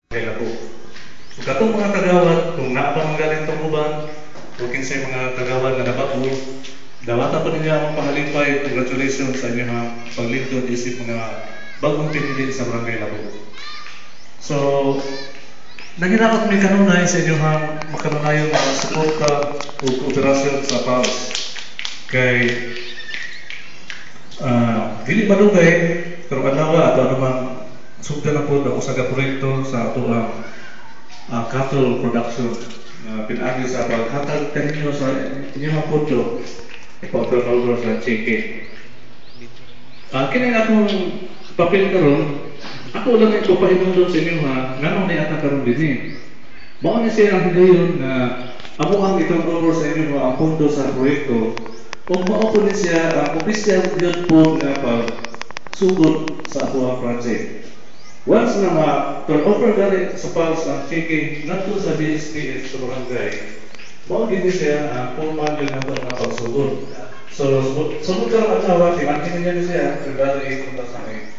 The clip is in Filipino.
Kaya po. Kung katong mga kagawad, kung naapamanggaling itong uban, kung kinsay mga kagawad na nabago, dawatan po ninyo ang pangalipay. Congratulations sa inyo ha, paglingkod isip mga bagong pinili sa Barangay Labo. So, nanginakot may kanunay sa inyo ha, makanunayon mga suporta o kooperasyon sa PAOS. Kay, dili madugay, pero anawa ato anumang sugda na po ang usaga proyekto sa ato ang cattle production. Pinaagi sa paghatag kaninyo sa inyong punto, ipag-turnover sa chicken. Kini akong papel karon, ako lang ito pahinundo sa inyo ha, nganong na yata karon din eh. Mao ni siya ang higayon na ako ang i-turnover sa inyo ang punto sa proyekto. Kung mao po ni siya ang official yun po na pagsugod sa ako ang project. Once na ma-turnover galing sa PAOS ang chicken nato sa BSPS sa barangay, mao din siya ang formal yun nato na pagsugod. So, sugod ka ang asawa, timakin niya siya, kung dali ipunta sa amin.